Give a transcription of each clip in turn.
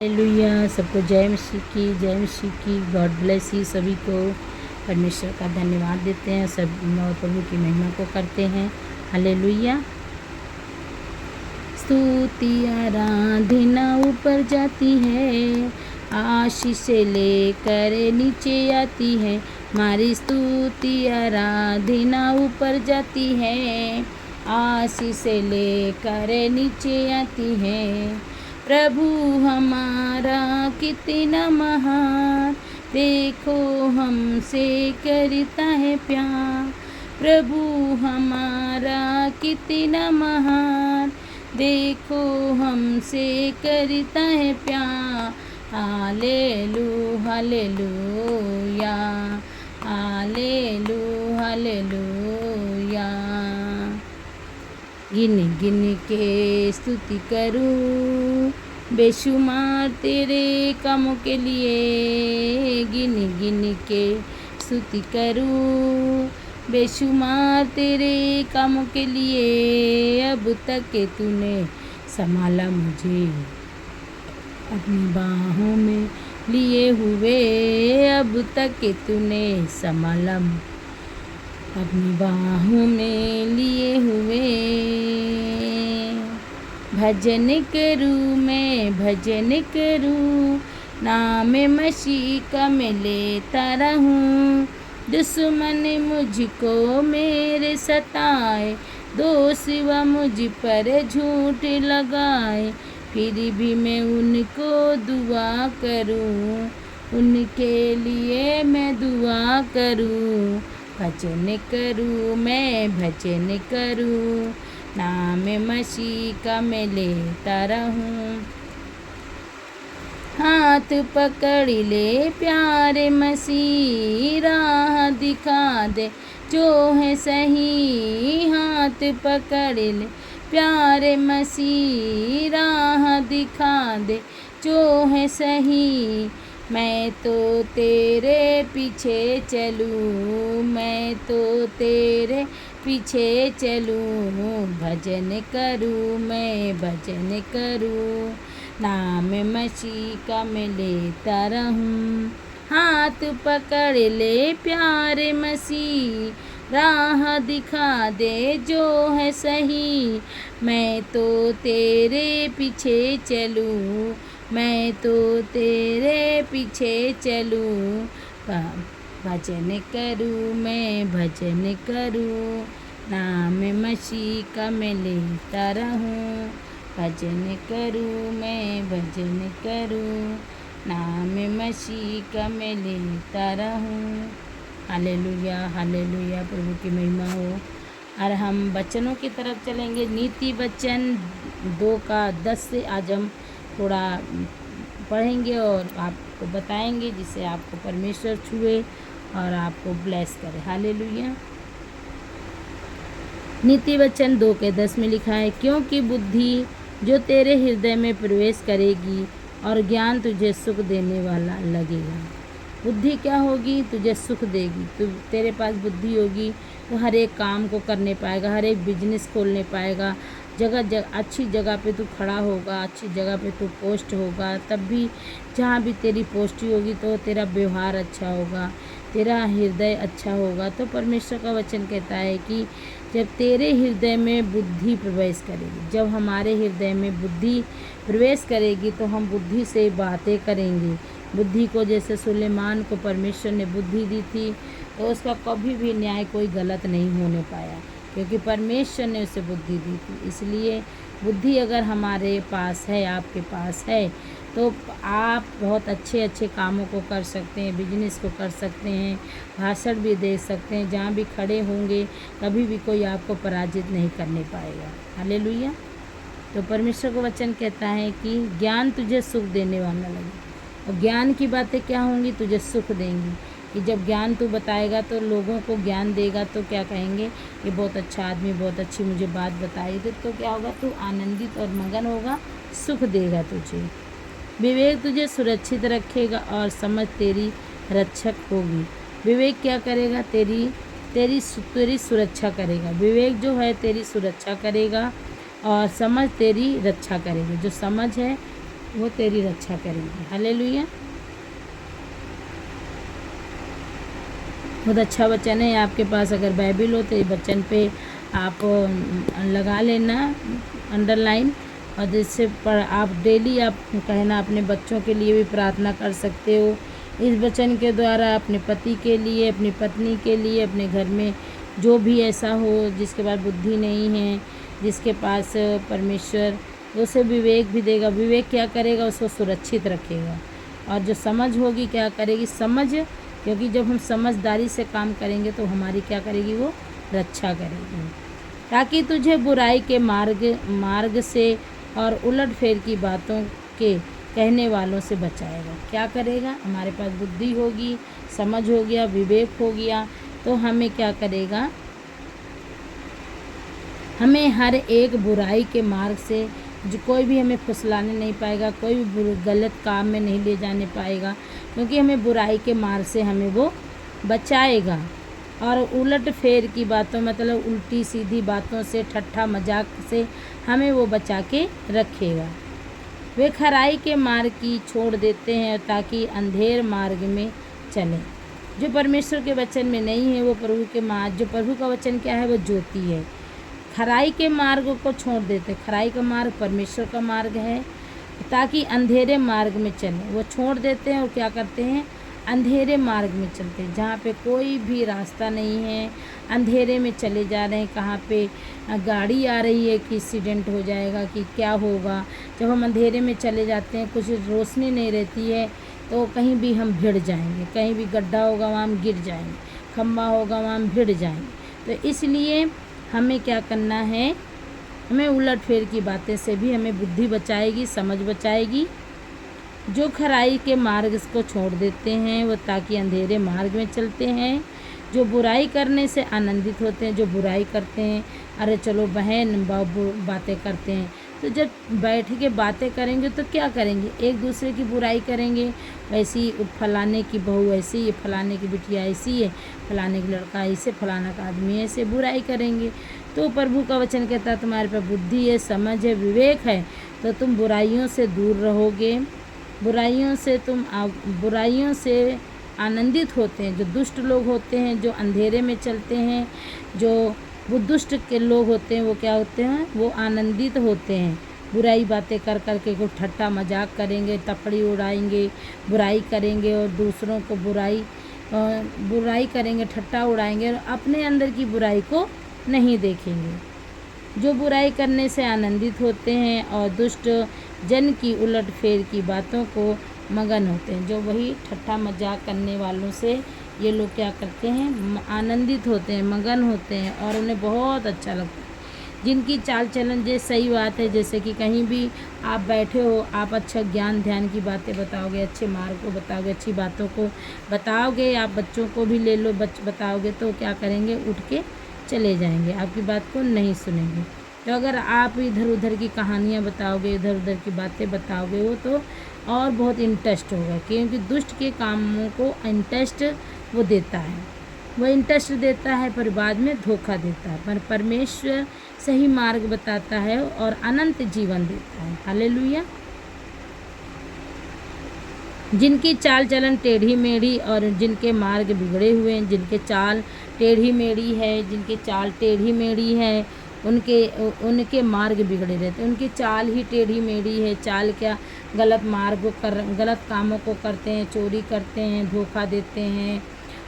Hallelujah. सबको जय मसीह की, जय मसीह की। गॉड ब्लेस यू सभी को। परमेश्वर का धन्यवाद देते हैं सब और प्रभु की महिमा को करते हैं। हालेलुया। स्तुति आराधना ऊपर जाती है, आशीष लेकर नीचे आती है। हमारी स्तुति आराधना ऊपर जाती है, आशीष लेकर नीचे आती है। प्रभु हमारा कितना महान, देखो हमसे करता है प्यार। प्रभु हमारा कितना महान, देखो हमसे करता है प्यार। हालेलू हालेलुया, हालेलू हालेलुया। गिन गिन के स्तुति करूं, बेशुमार तेरे कामों के लिए। गिन गिन के स्तुति करूं, बेशुमार तेरे कामों के लिए। अब तक के तूने संभाला मुझे अपनी बाहों में लिए हुए। अब तक के तूने संभाला अपनी बाहों में लिए हुए। भजन करूँ मैं भजन करूँ, नाम मसीह का मैं लेता रहूँ। दुश्मन मुझको मेरे सताए, दोष व मुझ पर झूठ लगाए। फिर भी मैं उनको दुआ करूँ, उनके लिए मैं दुआ करूँ। भजन करूँ मैं भजन करूँ, नाम मसीह का मैं लेता रहूँ। हाथ पकड़ ले प्यारे मसीह, राह दिखा दे जो है सही। हाथ पकड़ ले प्यारे मसीह, राह दिखा दे जो है सही। मैं तो तेरे पीछे चलूँ, मैं तो तेरे पीछे चलूँ। भजन करूँ मैं भजन करूँ, नाम मसीह का मैं लेता रहूँ। हाथ पकड़ ले प्यारे मसीह, राह दिखा दे जो है सही। मैं तो तेरे पीछे चलूँ, मैं तो तेरे पीछे चलूँ। भजन करूँ मैं भजन करूँ, नाम मसीह का मैं लेता रहूँ। भजन करूँ मैं भजन करूँ, नाम मसीह का मैं लेता रहूँ। Hallelujah hallelujah. प्रभु की महिमा हो। और हम वचनों की तरफ चलेंगे। नीति वचन 2:10 से आज हम थोड़ा पढ़ेंगे और आपको बताएंगे, जिससे आपको परमेश्वर छुए और आपको ब्लेस करे। हालेलुया। नीति वचन 2:10 में लिखा है, क्योंकि बुद्धि जो तेरे हृदय में प्रवेश करेगी और ज्ञान तुझे सुख देने वाला लगेगा। बुद्धि क्या होगी? तुझे सुख देगी। तेरे पास बुद्धि होगी तो हर एक काम को करने पाएगा, हर एक बिजनेस खोलने पाएगा। अच्छी जगह पे तू खड़ा होगा, अच्छी जगह पे तू पोस्ट होगा। तब भी जहाँ भी तेरी पोस्टी होगी तो तेरा व्यवहार अच्छा होगा, तेरा हृदय अच्छा होगा। तो परमेश्वर का वचन कहता है कि जब तेरे हृदय में बुद्धि प्रवेश करेगी, जब हमारे हृदय में बुद्धि प्रवेश करेगी तो हम बुद्धि से बातें करेंगे। बुद्धि को जैसे सुलेमान को परमेश्वर ने बुद्धि दी थी, तो उसका कभी भी न्याय कोई गलत नहीं होने पाया, क्योंकि परमेश्वर ने उसे बुद्धि दी थी। इसलिए बुद्धि अगर हमारे पास है, आपके पास है, तो आप बहुत अच्छे अच्छे कामों को कर सकते हैं, बिजनेस को कर सकते हैं, भाषण भी दे सकते हैं। जहाँ भी खड़े होंगे कभी भी कोई आपको पराजित नहीं करने पाएगा। हालेलुया। तो परमेश्वर का वचन कहता है कि ज्ञान तुझे सुख देने वाला लगे। और ज्ञान की बातें क्या होंगी? तुझे सुख देंगी। कि जब ज्ञान तू बताएगा तो लोगों को ज्ञान देगा तो क्या कहेंगे? ये बहुत अच्छा आदमी, बहुत अच्छी मुझे बात बताई। तो क्या होगा? तू आनंदित और मगन होगा, सुख देगा तुझे। विवेक तुझे सुरक्षित रखेगा और समझ तेरी रक्षक होगी। विवेक क्या करेगा? तेरी सुरक्षा करेगा। विवेक जो है तेरी सुरक्षा करेगा और समझ तेरी रक्षा करेगी। जो समझ है वो तेरी रक्षा करेंगे। हालेलुया। बहुत अच्छा वचन है। आपके पास अगर बाइबिल हो तो ये वचन पे आप लगा लेना अंडरलाइन, और जिससे पर आप डेली आप कहना, अपने बच्चों के लिए भी प्रार्थना कर सकते हो इस वचन के द्वारा, अपने पति के लिए, अपनी पत्नी के लिए, अपने घर में जो भी ऐसा हो जिसके पास बुद्धि नहीं है, जिसके पास परमेश्वर उसे विवेक भी देगा। विवेक क्या करेगा? उसको सुरक्षित रखेगा। और जो समझ होगी क्या करेगी? समझ, क्योंकि जब हम समझदारी से काम करेंगे तो हमारी क्या करेगी? वो रक्षा करेगी। ताकि तुझे बुराई के मार्ग से और उलटफेर की बातों के कहने वालों से बचाएगा। क्या करेगा? हमारे पास बुद्धि होगी, समझ हो गया, विवेक हो गया, तो हमें क्या करेगा? हमें हर एक बुराई के मार्ग से जो कोई भी हमें फुसलाने नहीं पाएगा, कोई भी गलत काम में नहीं ले जाने पाएगा, क्योंकि हमें बुराई के मार्ग से हमें वो बचाएगा। और उलट फेर की बातों, मतलब उल्टी सीधी बातों से, ठट्ठा मजाक से हमें वो बचा के रखेगा। वे खराई के मार्ग की छोड़ देते हैं ताकि अंधेर मार्ग में चलें। जो परमेश्वर के वचन में नहीं है वो प्रभु के मार्ग, जो प्रभु का वचन क्या है? वो ज्योति है। खराई के मार्ग को छोड़ देते। खराई का मार्ग परमेश्वर का मार्ग है, ताकि अंधेरे मार्ग में चलें। वो छोड़ देते हैं और क्या करते हैं? अंधेरे मार्ग में चलते हैं, जहाँ पे कोई भी रास्ता नहीं है, अंधेरे में चले जा रहे हैं। कहाँ पे गाड़ी आ रही है कि एक्सीडेंट हो जाएगा, कि क्या होगा। जब हम अंधेरे में चले जाते हैं, कुछ रोशनी नहीं रहती है, तो कहीं भी हम भिड़ जाएंगे। कहीं भी गड्ढा होगा वहाँ हम गिर जाएंगे, खम्बा होगा वहाँ हम भिड़ जाएंगे। तो इसलिए हमें क्या करना है? हमें उलट फेर की बातें से भी हमें बुद्धि बचाएगी, समझ बचाएगी। जो खराई के मार्ग को छोड़ देते हैं वो ताकि अंधेरे मार्ग में चलते हैं। जो बुराई करने से आनंदित होते हैं। जो बुराई करते हैं, अरे चलो बहन बातें करते हैं, तो जब बैठ के बातें करेंगे तो क्या करेंगे? एक दूसरे की बुराई करेंगे। वैसी फलाने की बहू ऐसी है, फलाने की बिटिया ऐसी है, फलाने की लड़का ऐसे, फलाना का आदमी ऐसे, बुराई करेंगे। तो प्रभु का वचन कहता है तुम्हारे पास बुद्धि है, समझ है, विवेक है, तो तुम बुराइयों से दूर रहोगे। बुराइयों से आनंदित होते हैं। जो दुष्ट लोग होते हैं, जो अंधेरे में चलते हैं, जो वो दुष्ट के लोग होते हैं, वो क्या होते हैं? वो आनंदित होते हैं। बुराई बातें कर कर के को ठट्ठा मजाक करेंगे, तफड़ी उड़ाएंगे, बुराई करेंगे और दूसरों को बुराई करेंगे, ठट्ठा उड़ाएंगे, और अपने अंदर की बुराई को नहीं देखेंगे। जो बुराई करने से आनंदित होते हैं और दुष्ट जन की उलट फेर की बातों को मगन होते हैं। जो वही ठट्ठा मजाक करने वालों से ये लोग क्या करते हैं? आनंदित होते हैं, मगन होते हैं, और उन्हें बहुत अच्छा लगता है। जिनकी चाल चलन, ये सही बात है, जैसे कि कहीं भी आप बैठे हो, आप अच्छा ज्ञान ध्यान की बातें बताओगे, अच्छे मार्ग को बताओगे, अच्छी बातों को बताओगे, आप बच्चों को भी ले लो, बताओगे, तो क्या करेंगे? उठ के चले जाएंगे, आपकी बात को नहीं सुनेंगे। तो अगर आप इधर उधर की कहानियाँ बताओगे, इधर उधर की बातें बताओगे, वो तो और बहुत इंटरेस्ट होगा, क्योंकि दुष्ट के कामों को इंटरेस्ट वो देता है, वो इंटरेस्ट देता है, पर बाद में धोखा देता है। पर परमेश्वर सही मार्ग बताता है और अनंत जीवन देता है। हालेलुया। जिनकी चाल चलन टेढ़ी मेढ़ी और जिनके मार्ग बिगड़े हुए हैं, जिनके चाल टेढ़ी मेढ़ी है, जिनके चाल टेढ़ी मेढ़ी है, उनके मार्ग बिगड़े रहते हैं। उनकी चाल ही टेढ़ी मेढ़ी है। चाल क्या? गलत कामों को करते हैं, चोरी करते हैं, धोखा देते हैं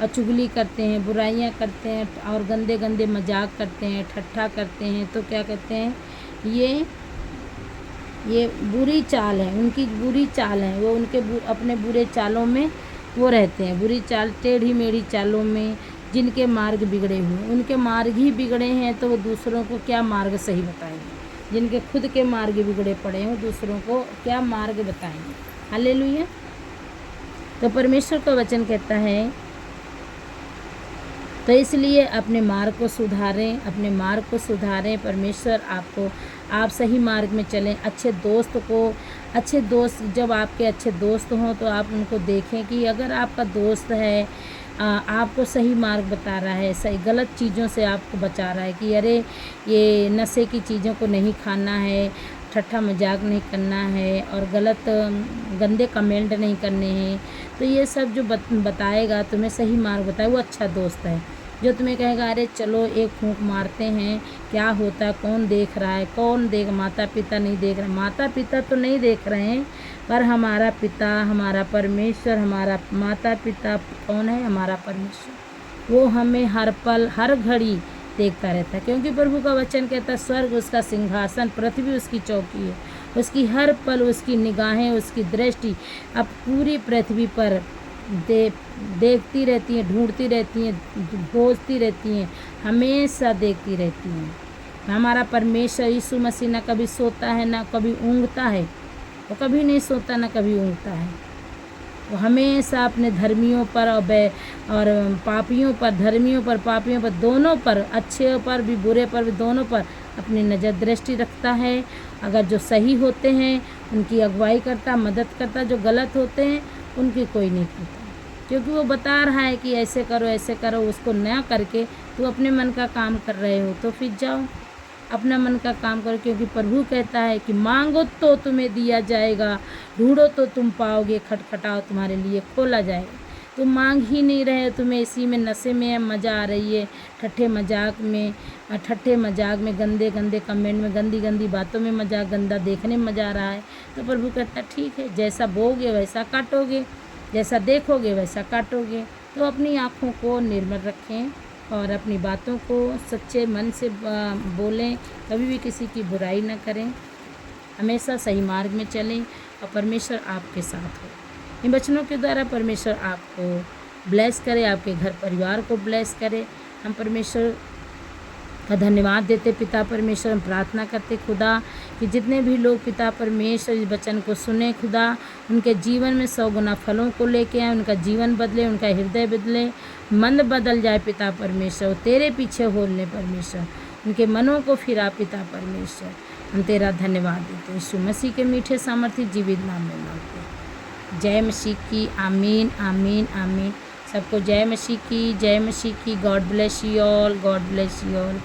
और चुगली करते हैं, बुराइयां करते हैं और गंदे गंदे मजाक करते हैं, ठट्ठा करते हैं। तो क्या कहते हैं? ये बुरी चाल है, उनकी बुरी चाल है। वो अपने बुरे चालों में वो रहते हैं, बुरी चाल, टेढ़ी मेढ़ी चालों में। जिनके मार्ग बिगड़े हुए, उनके मार्ग ही बिगड़े हैं, तो वो दूसरों को क्या मार्ग सही बताएंगे? जिनके खुद के मार्ग बिगड़े पड़े हैं, दूसरों को क्या मार्ग बताएंगे? हालेलुया। तो परमेश्वर का वचन कहता है, तो इसलिए अपने मार्ग को सुधारें, अपने मार्ग को सुधारें। परमेश्वर आप सही मार्ग में चलें। अच्छे दोस्त, जब आपके अच्छे दोस्त हों तो आप उनको देखें कि अगर आपका दोस्त है, आपको सही मार्ग बता रहा है, सही गलत चीज़ों से आपको बचा रहा है, कि अरे ये नशे की चीज़ों को नहीं खाना है, ठट्ठा मजाक नहीं करना है और गलत गंदे कमेंट नहीं करने हैं। तो ये सब जो बताएगा तुम्हें सही मार्ग बताए, वो अच्छा दोस्त है। जो तुम्हें कहेगा अरे चलो एक फूंक मारते हैं, क्या होता है, कौन देख रहा है, कौन देख, माता पिता नहीं देख रहे, माता पिता तो नहीं देख रहे हैं, पर हमारा पिता, हमारा परमेश्वर, हमारा माता पिता कौन है, हमारा परमेश्वर, वो हमें हर पल हर घड़ी देखता रहता है। क्योंकि प्रभु का वचन कहता है स्वर्ग उसका सिंहासन, पृथ्वी उसकी चौकी है। उसकी हर पल उसकी निगाहें, उसकी दृष्टि अब पूरी पृथ्वी पर देखती रहती हैं, ढूंढती रहती हैं, खोजती रहती हैं, हमेशा देखती रहती हैं। हमारा परमेश्वर यीशु मसीह न कभी सोता है ना कभी ऊँघता है, वो कभी नहीं सोता ना कभी ऊँघता है। वो हमेशा अपने धर्मियों पर और पापियों पर, धर्मियों पर पापियों पर, दोनों पर, अच्छे पर भी बुरे पर भी, दोनों पर अपनी नज़र दृष्टि रखता है। अगर जो सही होते हैं उनकी अगुवाई करता, मदद करता, जो गलत होते हैं उनकी कोई नहीं करता। क्योंकि वो बता रहा है कि ऐसे करो ऐसे करो, उसको न करके तो अपने मन का काम कर रहे हो, तो फिर जाओ अपना मन का काम करो। क्योंकि प्रभु कहता है कि मांगो तो तुम्हें दिया जाएगा, ढूंढो तो तुम पाओगे, खटखटाओ तुम्हारे लिए खोला जाएगा। तुम मांग ही नहीं रहे, तुम्हें इसी में नशे में मज़ा आ रही है, ठट्ठे मजाक में, गंदे गंदे कमेंट में, गंदी गंदी बातों में मज़ा, गंदा देखने में मज़ा आ रहा है। तो प्रभु कहता है ठीक है, जैसा बोओगे वैसा काटोगे, जैसा देखोगे वैसा काटोगे। तो अपनी आँखों को निर्मल रखें और अपनी बातों को सच्चे मन से बोलें, कभी भी किसी की बुराई न करें, हमेशा सही मार्ग में चलें और परमेश्वर आपके साथ हो। इन वचनों के द्वारा परमेश्वर आपको ब्लेस करे, आपके घर परिवार को ब्लेस करे। हम परमेश्वर का धन्यवाद देते पिता परमेश्वर। हम प्रार्थना करते खुदा कि जितने भी लोग पिता परमेश्वर इस वचन को सुने खुदा, उनके जीवन में 100 गुना फलों को लेके आए, उनका जीवन बदले, उनका हृदय बदले, मन बदल जाए पिता परमेश्वर। तेरे पीछे बोलने परमेश्वर, उनके मनों को फिरा पिता परमेश्वर। हम तेरा धन्यवाद देते यीशु मसीह के मीठे सामर्थ्य जीवित नाम में मांगते हैं। जय मसीह की। आमीन आमीन आमीन। सबको जय मसीह की, जय मसीह की। God bless you all, God bless you all.